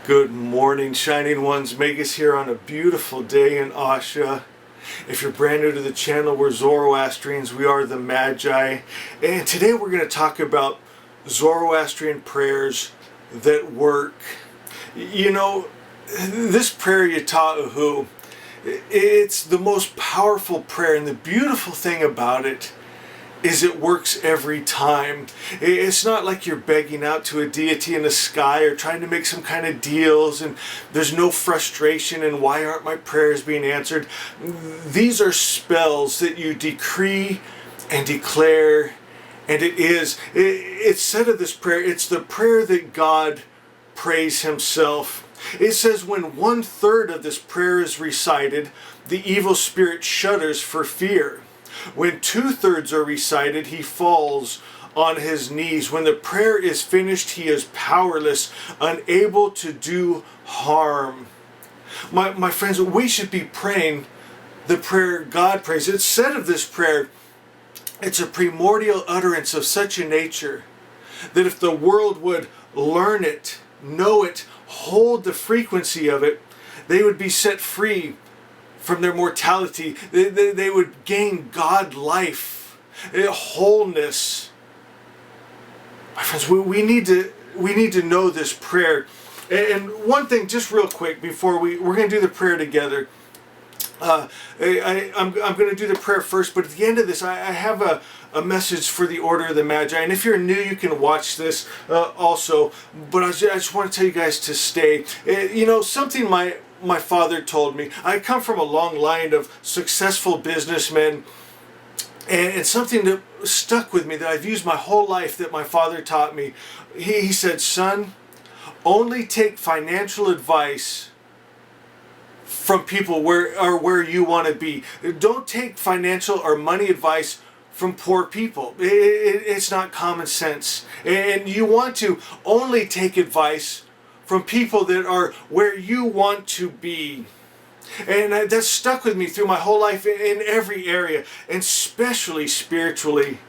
Good morning, Shining Ones. Magus here on a beautiful day in Asha. If you're brand new to the channel, we're Zoroastrians. We are the Magi. And today we're going to talk about Zoroastrian prayers that work. You know, this prayer, Yata'uhu, it's the most powerful prayer. And the beautiful thing about it is it works every time. It's not like you're begging out to a deity in the sky or trying to make some kind of deals and there's no frustration and why aren't my prayers being answered. These are spells that you decree and declare, and it's said of this prayer, it's the prayer that God prays himself. It says when 1/3 of this prayer is recited, the evil spirit shudders for fear. When 2/3 are recited, he falls on his knees. When the prayer is finished, he is powerless, unable to do harm. My friends, we should be praying the prayer God prays. It's said of this prayer, it's a primordial utterance of such a nature that if the world would learn it, know it, hold the frequency of it, they would be set free from their mortality. They would gain God life, wholeness. My friends, we need to know this prayer. And one thing, just real quick, before we're going to do the prayer together. I'm going to do the prayer first, but at the end of this, I have a message for the Order of the Magi. And if you're new, you can watch this also. But I just want to tell you guys to stay. You know, something my father told me. I come from a long line of successful businessmen, and something that stuck with me that I've used my whole life that my father taught me. He said, son, only take financial advice from people where you want to be. Don't take financial or money advice from poor people. It's not common sense. And you want to only take advice from people that are where you want to be. And that's stuck with me through my whole life in every area, and especially spiritually.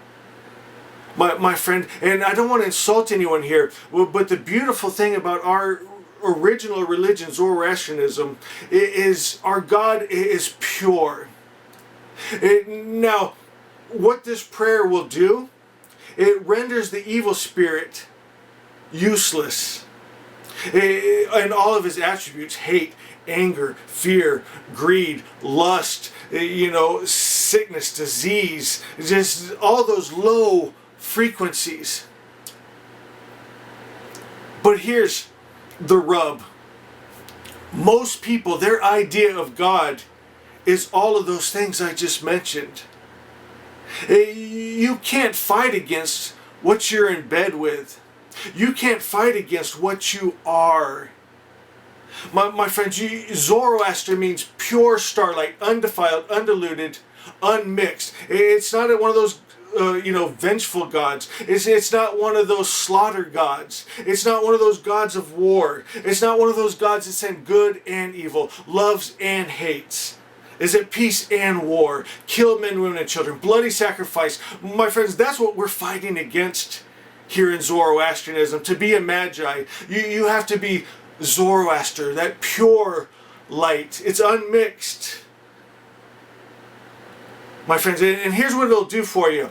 My friend, and I don't want to insult anyone here, but the beautiful thing about our original religion, Zoroastrianism, is our God is pure. Now, what this prayer will do, it renders the evil spirit useless. And all of his attributes, hate, anger, fear, greed, lust, sickness, disease, just all those low frequencies. But here's the rub. Most people, their idea of God is all of those things I just mentioned. You can't fight against what you're in bed with. You can't fight against what you are. My friends, Zoroaster means pure starlight, undefiled, undiluted, unmixed. It's not one of those vengeful gods. It's not one of those slaughter gods. It's not one of those gods of war. It's not one of those gods that send good and evil, loves and hates. Is it peace and war? Kill men, women, and children. Bloody sacrifice. My friends, that's what we're fighting against here in Zoroastrianism. To be a Magi, you have to be Zoroaster, that pure light. It's unmixed. My friends, and here's what it'll do for you.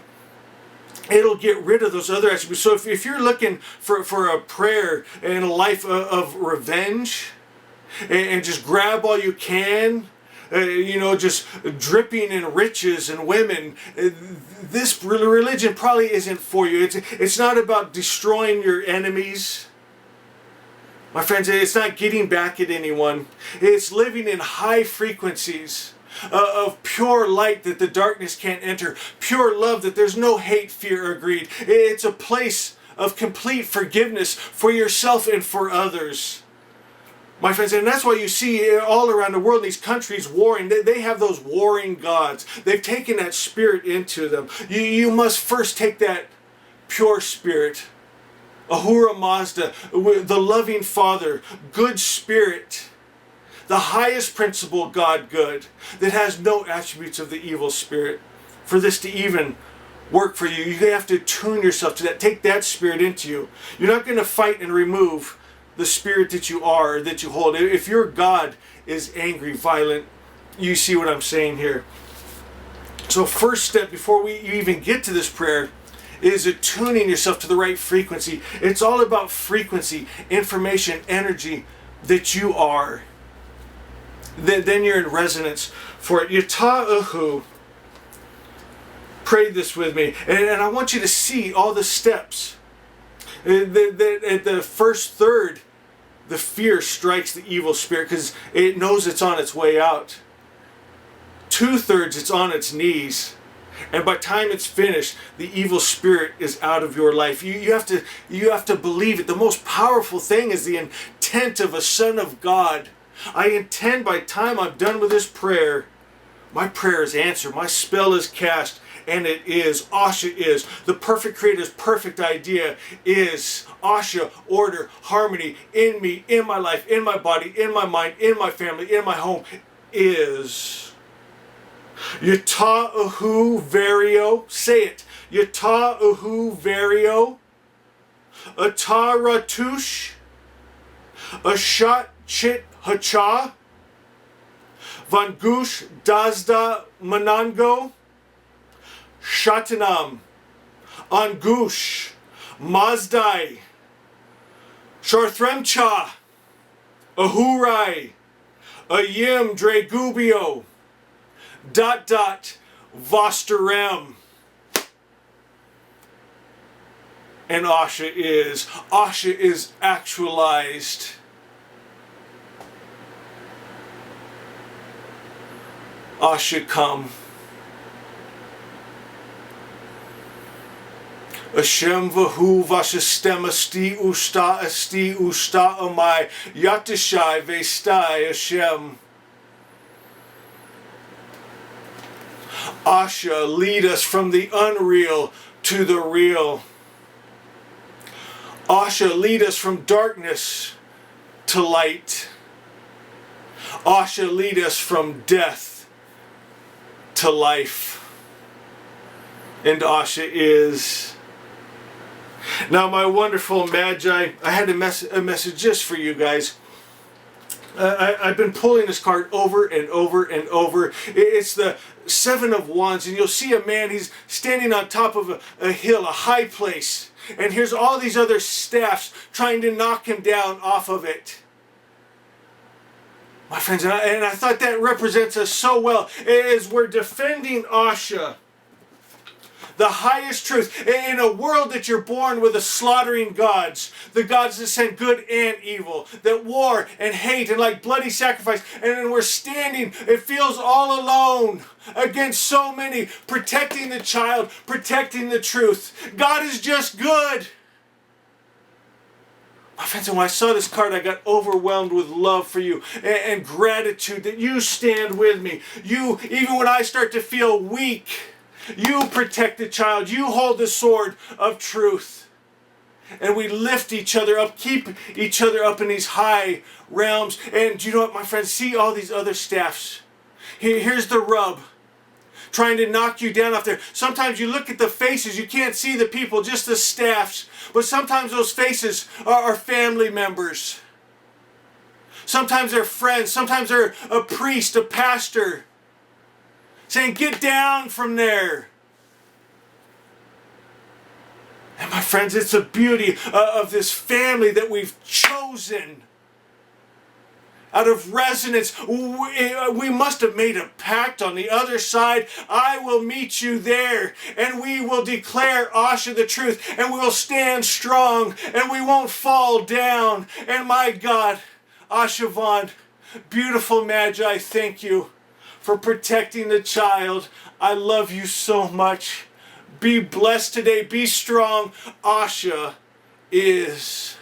It'll get rid of those other attributes. So if you're looking for a prayer and a life of revenge, and just grab all you can, just dripping in riches and women, this religion probably isn't for you. It's not about destroying your enemies. My friends, it's not getting back at anyone. It's living in high frequencies of pure light that the darkness can't enter, pure love that there's no hate, fear, or greed. It's a place of complete forgiveness for yourself and for others. My friends, and that's why you see all around the world, these countries warring, they have those warring gods. They've taken that spirit into them. You must first take that pure spirit, Ahura Mazda, the loving Father, good spirit, the highest principle God good, that has no attributes of the evil spirit. For this to even work for you, you have to tune yourself to that. Take that spirit into you. You're not going to fight and remove the spirit that you are, or that you hold. If your God is angry, violent, you see what I'm saying here. So first step before you even get to this prayer is attuning yourself to the right frequency. It's all about frequency, information, energy that you are. Then you're in resonance for it. Yata Ahu. Pray this with me. And I want you to see all the steps. At the first third, the fear strikes the evil spirit because it knows it's on its way out. 2/3, it's on its knees. And by the time it's finished, the evil spirit is out of your life. You have to believe it. The most powerful thing is the intent of a son of God. I intend by the time I'm done with this prayer, my prayer is answered. My spell is cast. And it is. Asha is. The perfect creator's perfect idea is. Asha, order, harmony in me, in my life, in my body, in my mind, in my family, in my home is. Yata Ahu Vario. Say it. Yata Ahu Vario. Ataratush. Ashat Chit Hacha. Vangush Dazda Manango. Shatanam, Angush, Mazdai, Sharthremcha, Ahurai, Ayim Dragubio, Vasterem. And Asha is. Asha is actualized. Asha come. Hashem vahu vashistem asti usta amai yatishai vestai Hashem. Asha, lead us from the unreal to the real. Asha, lead us from darkness to light. Asha, lead us from death to life. And Asha is. Now, my wonderful Magi, I had a message just for you guys. I've been pulling this card over and over and over. It's the Seven of Wands, and you'll see a man, he's standing on top of a hill, a high place. And here's all these other staffs trying to knock him down off of it. My friends, and I thought that represents us so well, as we're defending Asha. The highest truth. In a world that you're born with the slaughtering gods, the gods that send good and evil, that war and hate and like bloody sacrifice, and then we're standing, it feels all alone against so many, protecting the child, protecting the truth. God is just good. My friends, and when I saw this card, I got overwhelmed with love for you and gratitude that you stand with me. You, even when I start to feel weak, you protect the child. You hold the sword of truth. And we lift each other up, keep each other up in these high realms. And you know what, my friends? See all these other staffs. Here's the rub. Trying to knock you down off there. Sometimes you look at the faces, you can't see the people, just the staffs. But sometimes those faces are family members. Sometimes they're friends. Sometimes they're a priest, a pastor. Saying, get down from there. And my friends, it's the beauty of this family that we've chosen. Out of resonance, we must have made a pact on the other side. I will meet you there, and we will declare Asha the truth, and we will stand strong, and we won't fall down. And my God, Asha Vaughn, beautiful Magi, thank you for protecting the child. I love you so much. Be blessed today. Be strong. Asha is.